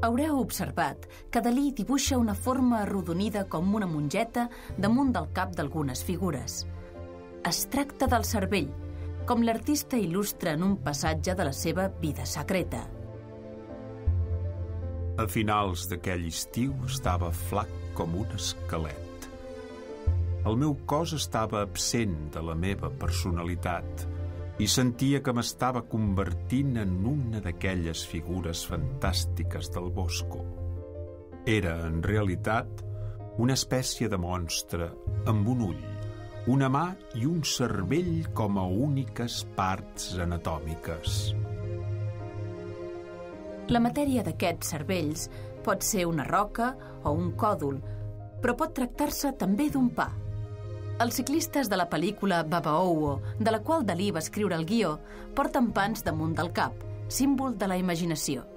Haureu observat que Dalí dibuixa una forma arrodonida com una mongeta damunt del cap d'algunes figures. Es tracta del cervell, com l'artista il·lustra en un passatge de la seva vida secreta. A finals d'aquell estiu estava flac com un esquelet. El meu cos estava absent de la meva personalitat i sentia que m'estava convertint en una d'aquelles figures fantàstiques del Bosco. Era, en realitat, una espècie de monstre amb un ull, una mà i un cervell com a úniques parts anatòmiques. La matèria d'aquests cervells pot ser una roca o un còdol, però pot tractar-se també d'un pa. Els ciclistes de la pel·lícula Baba-Owo, de la qual Dalí va escriure el guió, porten pans damunt del cap, símbol de la imaginació.